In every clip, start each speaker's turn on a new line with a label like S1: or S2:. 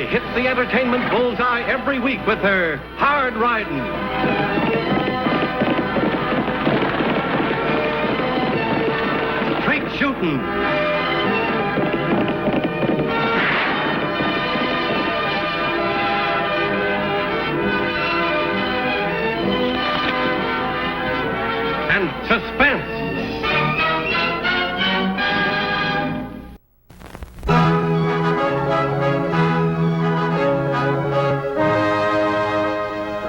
S1: hits the entertainment bullseye every week with her Hard Riding. Straight Shooting. And Suspense.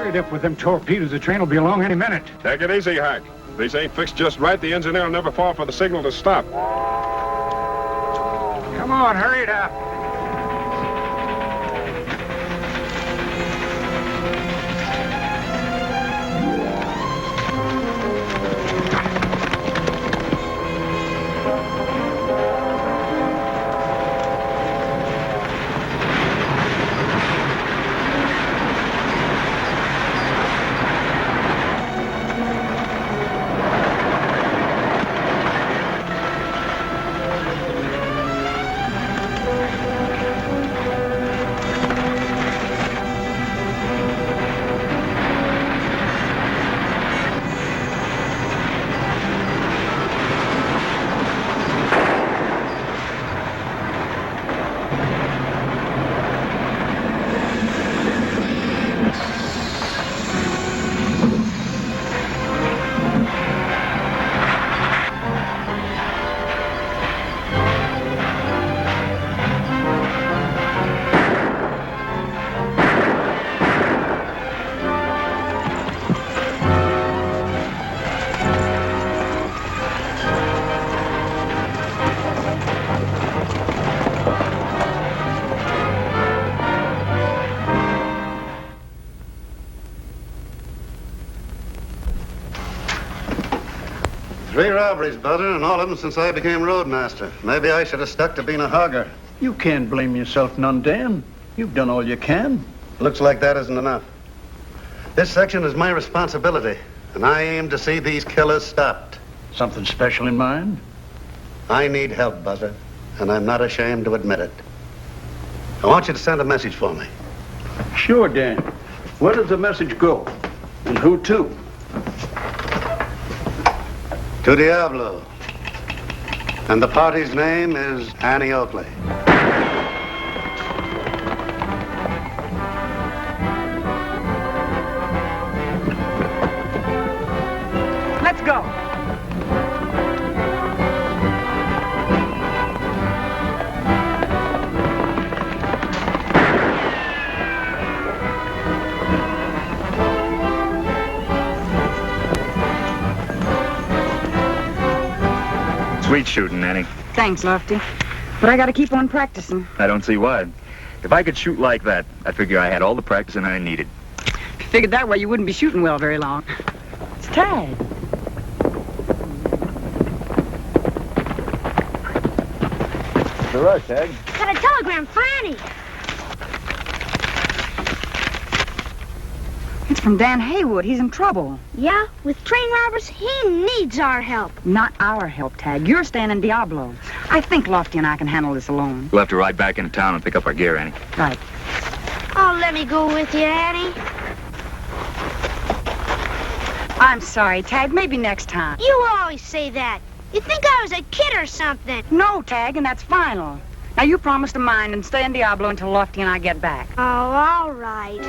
S2: Up with them torpedoes. The train will be along any minute.
S3: Take it easy, Hack. If these ain't fixed just right, the engineer will never fall for the signal to stop.
S2: Come on, hurry it up.
S4: Three robberies, Butter, and all of them since I became roadmaster. Maybe I should have stuck to being a hogger.
S5: You can't blame yourself none, Dan. You've done all you can.
S4: Looks like that isn't enough. This section is my responsibility, and I aim to see these killers stopped.
S5: Something special in mind?
S4: I need help, Butter, and I'm not ashamed to admit it. I want you to send a message for me.
S5: Sure, Dan. Where does the message go? And who to?
S4: To Diablo. And the party's name is Annie Oakley.
S6: Let's go.
S7: Sweet shooting, Annie.
S6: Thanks, Lofty. But I gotta keep on practicing.
S7: I don't see why. If I could shoot like that, I figure I had all the practicing I needed.
S6: If you figured that way, you wouldn't be shooting well very long. It's Tad.
S5: It's all right, Tag.
S8: Got a telegram for Annie.
S6: It's from Dan Haywood. He's in trouble.
S8: Yeah, with train robbers, he needs our help.
S6: Not our help, Tag. You're staying in Diablo. I think Lofty and I can handle this alone.
S7: We'll have to ride back into town and pick up our gear, Annie.
S6: Right.
S8: Oh, let me go with you, Annie.
S6: I'm sorry, Tag. Maybe next time.
S8: You always say that. You think I was a kid or something.
S6: No, Tag, and that's final. Now, you promise to mind and stay in Diablo until Lofty and I get back.
S8: Oh, all right.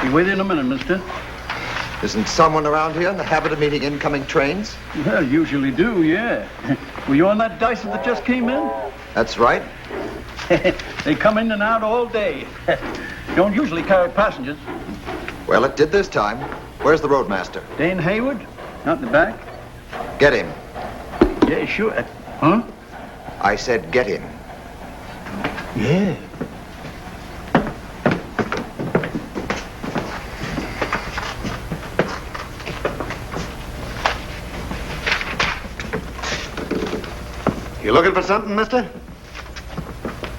S5: Be with you in a minute, mister.
S9: Isn't someone around here in the habit of meeting incoming trains?
S5: Well, usually do, yeah. Were you on that Dyson that just came in?
S9: That's right.
S5: They come in and out all day. Don't usually carry passengers.
S9: Well, it did this time. Where's the roadmaster?
S5: Dane Haywood, out in the back.
S9: Get him.
S5: Yeah, sure. Huh?
S9: I said get him.
S5: Yeah.
S4: You looking for something, mister?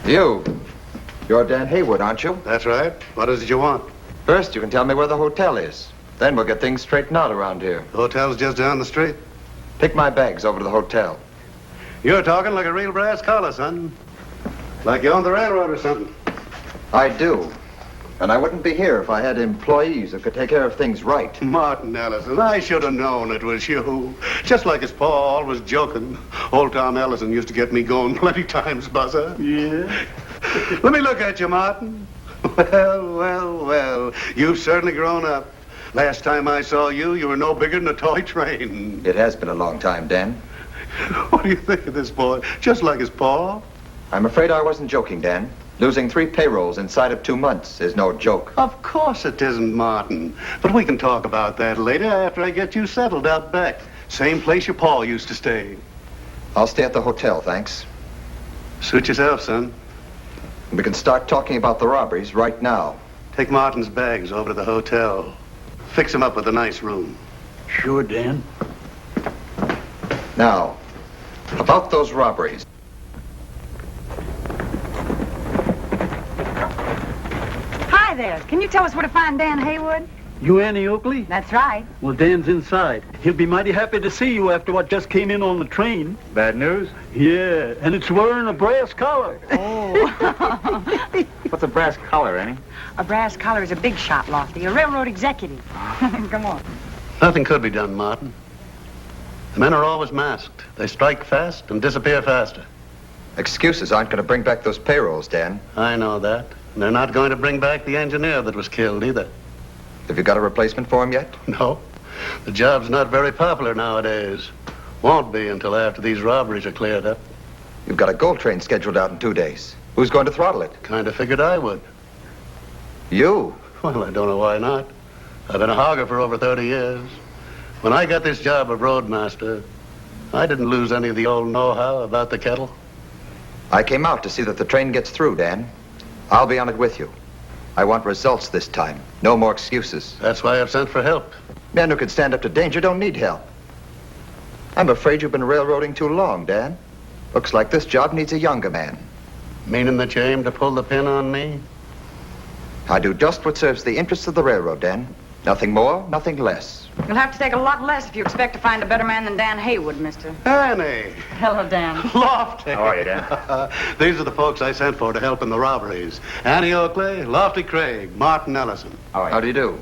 S9: You. You're Dan Haywood, aren't you?
S4: That's right. What is it you want?
S9: First, you can tell me where the hotel is. Then we'll get things straightened out around here.
S4: The hotel's just down the street.
S9: Take my bags over to the hotel.
S4: You're talking like a real brass collar, son. Like you own the railroad or something.
S9: I do. And I wouldn't be here if I had employees that could take care of things right.
S4: Martin Ellison, I should have known it was you. Just like his pa always joking. Old Tom Ellison used to get me going plenty times, Buzzer.
S5: Yeah.
S4: Let me look at you, Martin. Well. You've certainly grown up. Last time I saw you, you were no bigger than a toy train.
S9: It has been a long time, Dan.
S4: What do you think of this boy? Just like his pa?
S9: I'm afraid I wasn't joking, Dan. Losing 3 payrolls inside of 2 months is no joke.
S4: Of course it isn't, Martin. But we can talk about that later after I get you settled out back. Same place your pa used to stay.
S9: I'll stay at the hotel, thanks.
S4: Suit yourself, son.
S9: We can start talking about the robberies right now.
S4: Take Martin's bags over to the hotel. Fix him up with a nice room.
S5: Sure, Dan.
S9: Now, about those robberies.
S6: Hi there. Can you tell us where to find Dan Haywood?
S5: You Annie Oakley?
S6: That's right.
S5: Well, Dan's inside. He'll be mighty happy to see you after what just came in on the train.
S7: Bad news?
S5: Yeah, and it's wearing a brass collar.
S6: Oh.
S7: What's a brass collar, Annie?
S6: A brass collar is a big shot, Lofty. A railroad executive. Come on.
S4: Nothing could be done, Martin. The men are always masked. They strike fast and disappear faster.
S9: Excuses aren't going to bring back those payrolls, Dan.
S4: I know that. And they're not going to bring back the engineer that was killed either.
S9: Have you got a replacement for him yet?
S4: No. The job's not very popular nowadays. Won't be until after these robberies are cleared up.
S9: You've got a gold train scheduled out in 2 days. Who's going to throttle it?
S4: Kind of figured I would.
S9: You.
S4: Well, I don't know why not. I've been a hogger for over 30 years. When I got this job of roadmaster, I didn't lose any of the old know-how about the kettle.
S9: I came out to see that the train gets through, Dan. I'll be on it with you. I want results this time. No more excuses.
S4: That's why I've sent for help.
S9: Men who can stand up to danger don't need help. I'm afraid you've been railroading too long, Dan. Looks like this job needs a younger man.
S4: Meaning that you aim to pull the pin on me?
S9: I do just what serves the interests of the railroad, Dan. Nothing more, nothing less.
S6: You'll have to take a lot less if you expect to find a better man than Dan Haywood, mister.
S4: Annie!
S6: Hello, Dan.
S4: Lofty!
S7: How are you, Dan?
S4: These are the folks I sent for to help in the robberies. Annie Oakley, Lofty Craig, Martin Ellison.
S9: How do you do?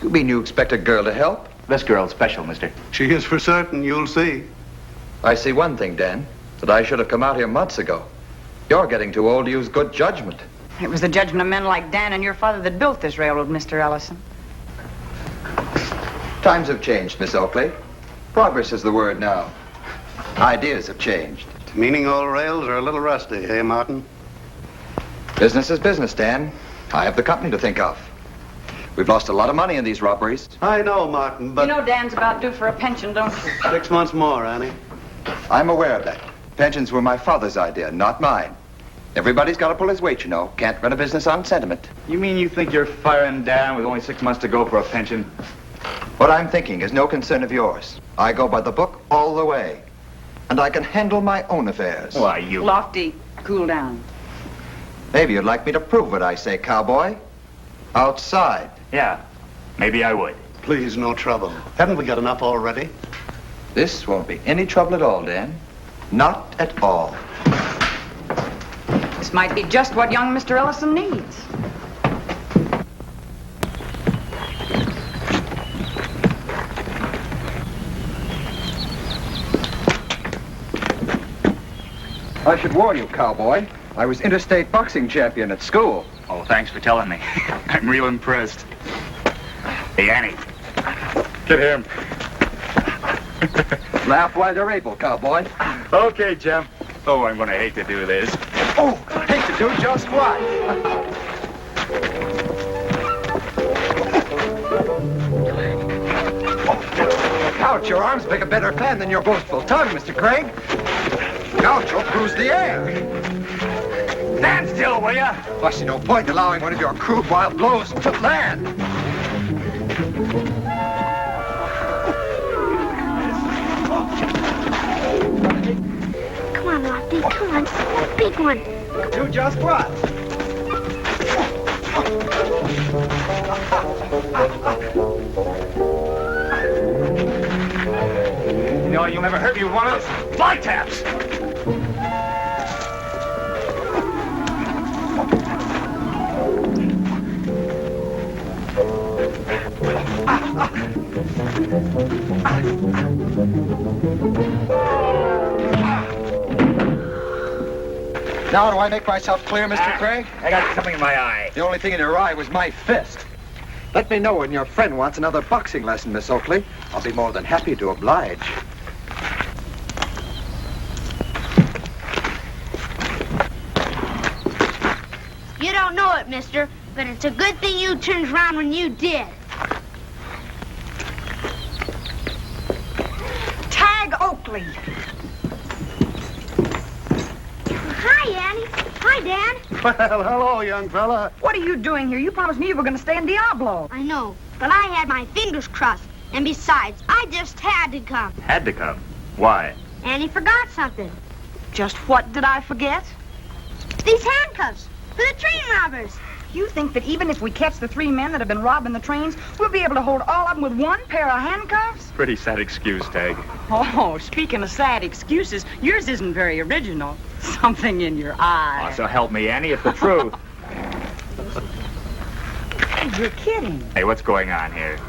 S9: You mean you expect a girl to help?
S7: This girl's special, mister.
S4: She is for certain, you'll see.
S9: I see one thing, Dan, that I should have come out here months ago. You're getting too old to use good judgment.
S6: It was the judgment of men like Dan and your father that built this railroad, Mr. Ellison.
S9: Times have changed, Miss Oakley. Progress is the word now. Ideas have changed.
S4: Meaning old rails are a little rusty, eh, Martin?
S9: Business is business, Dan. I have the company to think of. We've lost a lot of money in these robberies.
S4: I know, Martin, but...
S6: You know Dan's about due for a pension, don't you?
S4: 6 months more, Annie.
S9: I'm aware of that. Pensions were my father's idea, not mine. Everybody's got to pull his weight, you know. Can't run a business on sentiment.
S7: You mean you think you're firing Dan with only 6 months to go for a pension?
S9: What I'm thinking is no concern of yours. I go by the book all the way. And I can handle my own affairs.
S7: Why, you...
S6: Lofty, cool down.
S9: Maybe you'd like me to prove what I say, cowboy. Outside.
S7: Yeah, maybe I would.
S4: Please, no trouble. Haven't we got enough already?
S9: This won't be any trouble at all, Dan. Not at all.
S6: This might be just what young Mr. Ellison needs.
S9: I should warn you, cowboy. I was interstate boxing champion at school.
S7: Oh, thanks for telling me. I'm real impressed. Hey, Annie. Get him.
S9: Laugh while you're able, cowboy.
S7: Okay, Jim. Oh, I'm gonna hate to do this.
S9: Oh, hate to do just what? Look out, thought your arms make a better fan than your boastful tongue, Mr. Craig. Gaucho cruised the air.
S7: Stand still, will ya?
S9: Must no point allowing one of your crude wild blows to land.
S8: Come on, Lofty, come on. Big one.
S9: Do just what?
S7: You know, you'll never hurt me with one of those fly taps.
S9: Now do I make myself clear, Mr. Craig?
S7: I got something in my eye.
S9: The only thing in your eye was my fist. Let me know when your friend wants another boxing lesson, Miss Oakley. I'll be more than happy to oblige.
S8: You don't know it, mister, but it's a good thing you turned around when you did.
S6: Tag Oakley.
S8: Hi, Annie. Hi, Dan.
S4: Well, hello, young fella.
S6: What are you doing here? You promised me you were going to stay in Diablo.
S8: I know, but I had my fingers crossed. And besides, I just had to come.
S7: Had to come. Why?
S8: Annie forgot something.
S6: Just what did I forget?
S8: These handcuffs for the train robbers.
S6: You think that even if we catch the 3 men that have been robbing the trains, we'll be able to hold all of them with one pair of handcuffs?
S7: Pretty sad excuse, Tag.
S6: Oh, speaking of sad excuses, yours isn't very original. Something in your eye.
S7: Oh, so help me, Annie, it's the truth.
S6: You're kidding.
S7: Hey, what's going on here?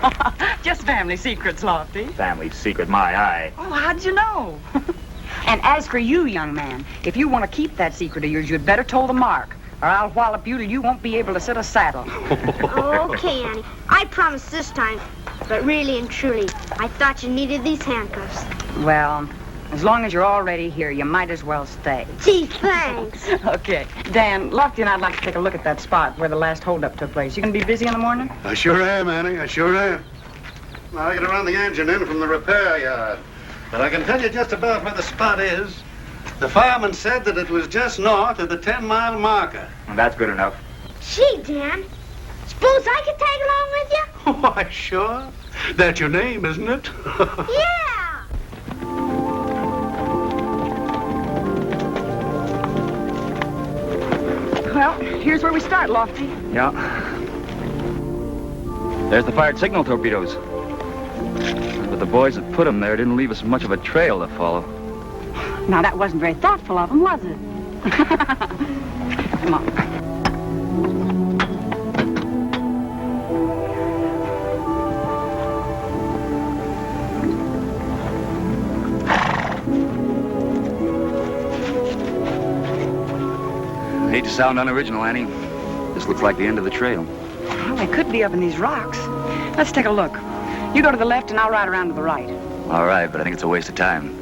S6: Just family secrets, Lofty.
S7: Family secret, my eye.
S6: Oh, how'd you know? And as for you, young man, if you want to keep that secret of yours, you'd better toe the mark, or I'll wallop you till you won't be able to sit a saddle.
S8: Okay, Annie. I promise this time. But really and truly, I thought you needed these handcuffs.
S6: Well, as long as you're already here, you might as well stay.
S8: Gee, thanks.
S6: Okay. Dan, Lofty and I'd like to take a look at that spot where the last holdup took place. You gonna be busy in the morning?
S4: I sure am, Annie. I sure am. Now, I gotta run the engine in from the repair yard. But I can tell you just about where the spot is. The fireman said that it was just north of the 10-mile marker.
S7: Well, that's good enough.
S8: Gee, Dan. Suppose I could tag along with you?
S4: Why, sure. That's your name, isn't it?
S8: Yeah.
S6: Well, here's where we start, Lofty.
S7: Yeah. There's the fired signal torpedoes. But the boys that put them there didn't leave us much of a trail to follow.
S6: Now, that wasn't very thoughtful of them, was it? Come on.
S7: I hate to sound unoriginal, Annie. This looks like the end of the trail.
S6: Well, they could be up in these rocks. Let's take a look. You go to the left and I'll ride around to the right.
S7: All right, but I think it's a waste of time.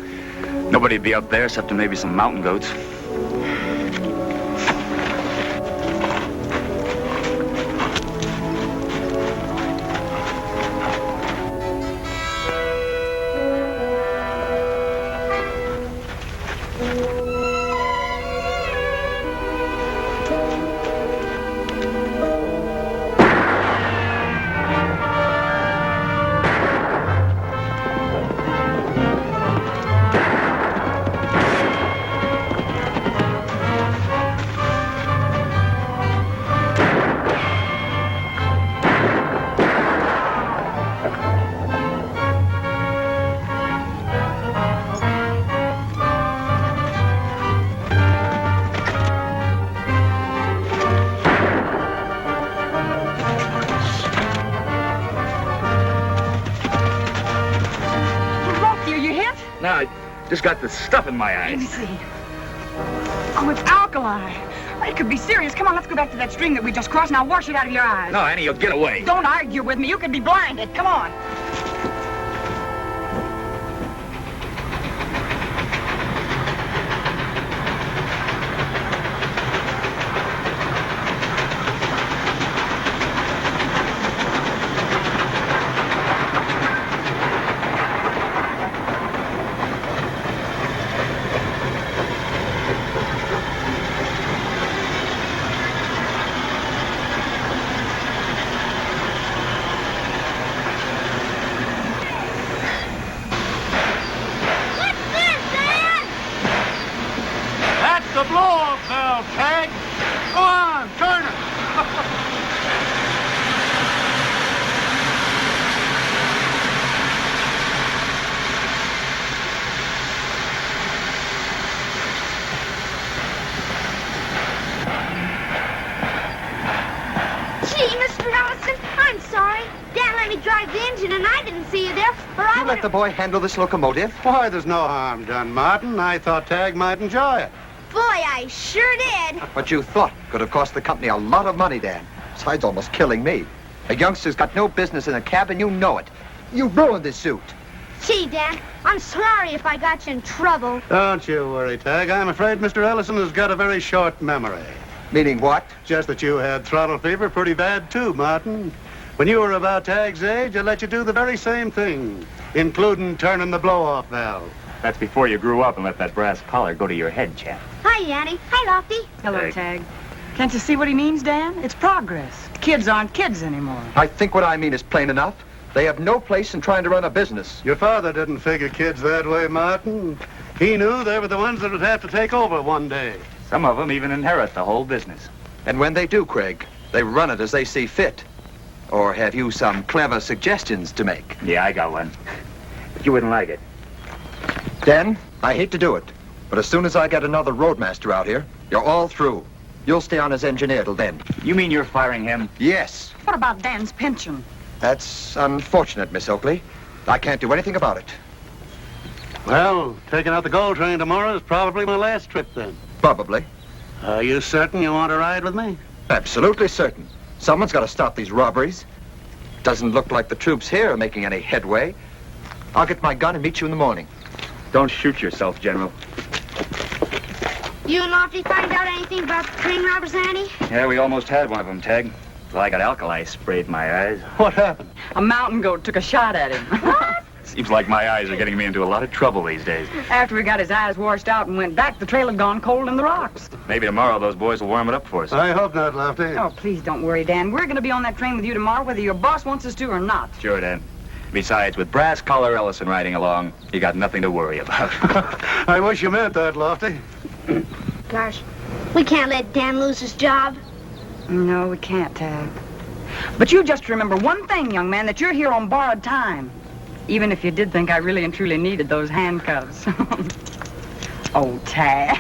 S7: Nobody'd be up there except maybe some mountain goats. No, I just got the stuff in my
S6: Let me
S7: eyes.
S6: see. Oh, it's alkali. It could be serious. Come on, let's go back to that stream that we just crossed and I'll wash it out of your eyes.
S7: No, Annie, you'll get away.
S6: Don't argue with me. You could be blinded. Come on.
S9: let the boy handle this locomotive?
S4: Why, there's no harm done, Martin. I thought Tag might enjoy it.
S8: Boy, I sure did.
S9: What you thought could have cost the company a lot of money, Dan. Besides almost killing me. A youngster's got no business in a cab, and you know it. You ruined this suit.
S8: Gee, Dan, I'm sorry if I got you in trouble.
S4: Don't you worry, Tag. I'm afraid Mr. Ellison has got a very short memory.
S9: Meaning what?
S4: Just that you had throttle fever pretty bad, too, Martin. When you were about Tag's age, I let you do the very same thing, including turning the blow-off valve.
S10: That's before you grew up and let that brass collar go to your head, chap.
S8: Hi, Annie. Hi, Lofty.
S6: Hello, Tag. Can't you see what he means, Dan? It's progress. Kids aren't kids anymore.
S9: I think what I mean is plain enough. They have no place in trying to run a business.
S4: Your father didn't figure kids that way, Martin. He knew they were the ones that would have to take over one day.
S10: Some of them even inherit the whole business.
S9: And when they do, Craig, they run it as they see fit. Or have you some clever suggestions to make?
S10: Yeah, I got one. But you wouldn't like it.
S9: Dan, I hate to do it, but as soon as I get another roadmaster out here, you're all through. You'll stay on as engineer till then.
S10: You mean you're firing him?
S9: Yes.
S6: What about Dan's pension?
S9: That's unfortunate, Miss Oakley. I can't do anything about it.
S4: Well, taking out the gold train tomorrow is probably my last trip then.
S9: Probably.
S4: Are you certain you want to ride with me?
S9: Absolutely certain. Someone's got to stop these robberies. Doesn't look like the troops here are making any headway. I'll get my gun and meet you in the morning.
S10: Don't shoot yourself, General.
S8: You and Lofty find out anything about the train robbers, Annie?
S10: Yeah, we almost had one of them, Tag. Well, I got alkali sprayed in my eyes.
S4: What happened?
S6: A mountain goat took a shot at him. What?
S10: Seems like my eyes are getting me into a lot of trouble these days.
S6: After we got his eyes washed out and went back, the trail had gone cold in the rocks.
S10: Maybe tomorrow those boys will warm it up for us.
S4: I hope not, Lofty.
S6: Oh, please don't worry, Dan. We're going to be on that train with you tomorrow, whether your boss wants us to or not.
S10: Sure, Dan. Besides, with Brass Collar Ellison riding along, you got nothing to worry about.
S4: I wish you meant that, Lofty.
S8: Gosh, we can't let Dan lose his job.
S6: No, we can't, Tag. But you just remember one thing, young man, that you're here on borrowed time. Even if you did think I really and truly needed those handcuffs. Oh, Tag.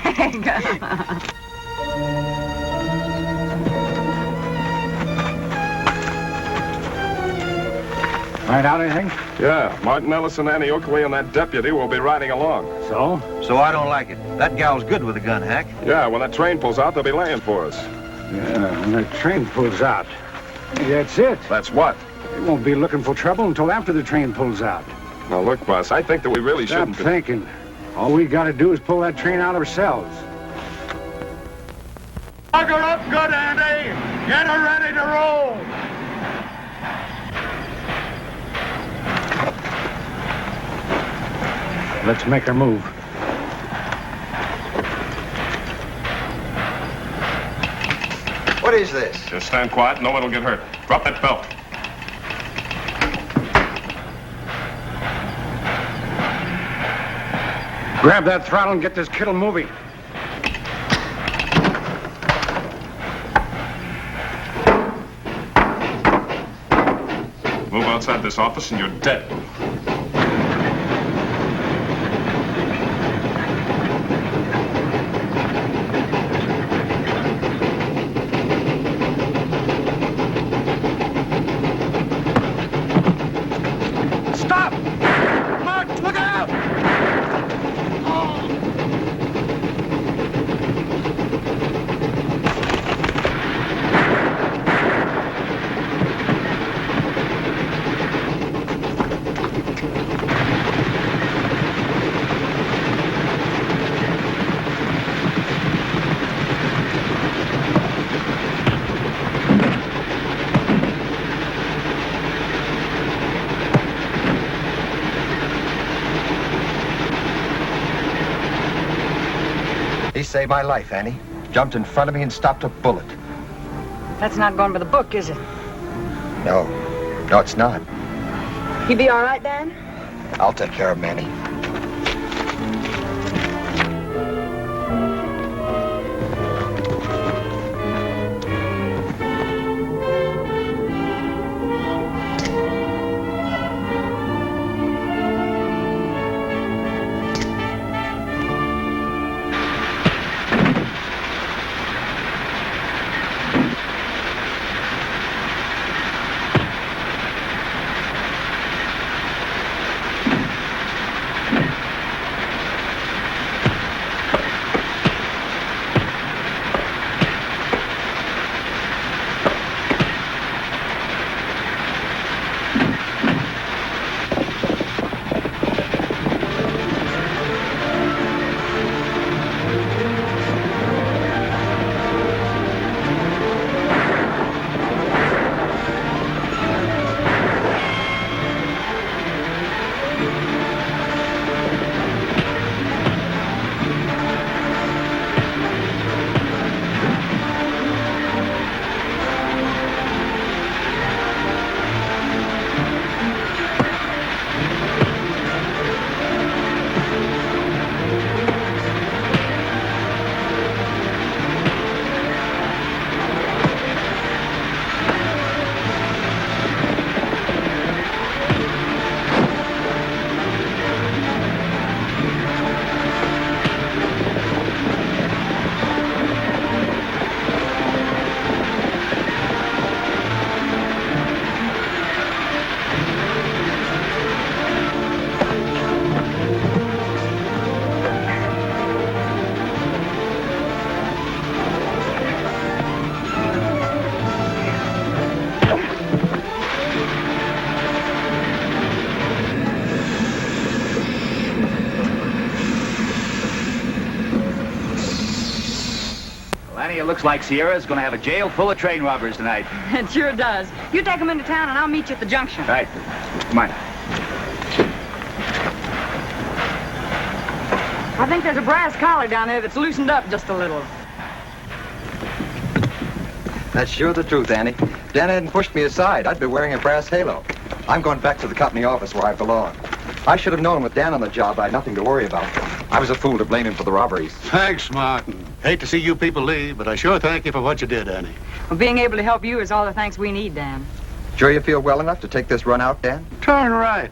S2: Find out anything?
S3: Yeah, Martin Ellison, Annie Oakley, and that deputy will be riding along.
S2: So?
S11: So I don't like it. That gal's good with a gun, Hack.
S3: Yeah, when that train pulls out, they'll be laying for us.
S2: Yeah, when the train pulls out. That's it.
S3: That's what?
S2: We won't be looking for trouble until after the train pulls out.
S3: Now, look, boss, I think that we really
S2: Stop
S3: shouldn't be...
S2: thinking. All we got to do is pull that train out ourselves.
S4: Lock her up good, Andy. Get her ready to roll.
S2: Let's make her move.
S9: What is this?
S3: Just stand quiet, no one will get hurt. Drop that belt.
S2: Grab that throttle and get this kittle moving.
S3: Move outside this office and you're dead.
S4: Stop! Mark, look out!
S9: He saved my life, Annie. Jumped in front of me and stopped a bullet.
S6: That's not going by the book, is it?
S9: No. No, it's not.
S6: You be all right, Dan?
S9: I'll take care of him, Annie.
S10: looks like Sierra's gonna have a jail full of train robbers tonight.
S6: It sure does. You take them into town and I'll meet you at the junction.
S10: Right. Come on.
S6: I think there's a brass collar down there that's loosened up just a little.
S9: That's sure the truth, Annie. If Dan hadn't pushed me aside, I'd be wearing a brass halo. I'm going back to the company office where I belong. I should have known with Dan on the job I had nothing to worry about. I was a fool to blame him for the robberies.
S4: Thanks, Martin. Hate to see you people leave, but I sure thank you for what you did, Annie.
S6: Well, being able to help you is all the thanks we need, Dan.
S9: Sure you feel well enough to take this run out, Dan?
S4: Turn right.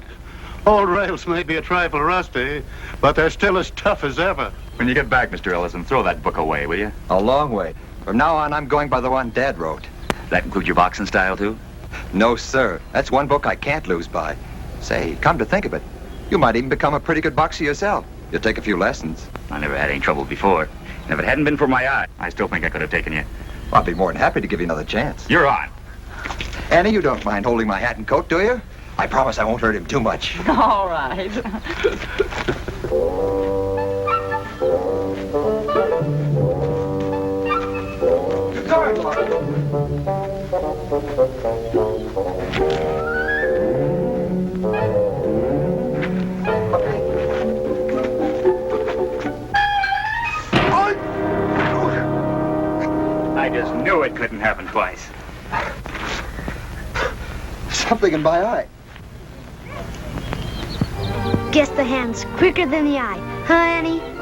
S4: Old rails may be a trifle rusty, but they're still as tough as ever.
S10: When you get back, Mr. Ellison, throw that book away, will you?
S9: A long way. From now on, I'm going by the one Dad wrote.
S10: That includes your boxing style, too?
S9: No, sir. That's one book I can't lose by. Say, come to think of it, you might even become a pretty good boxer yourself. You'll take a few lessons.
S10: I never had any trouble before. And if it hadn't been for my eye, I still think I could have taken you.
S9: I'd be more than happy to give you another chance.
S10: You're on.
S9: Annie, you don't mind holding my hat and coat, do you? I promise I won't hurt him too much.
S6: All right.
S10: I just knew it couldn't happen twice.
S9: Something in my eye.
S8: Guess the hand's quicker than the eye. Huh, Annie?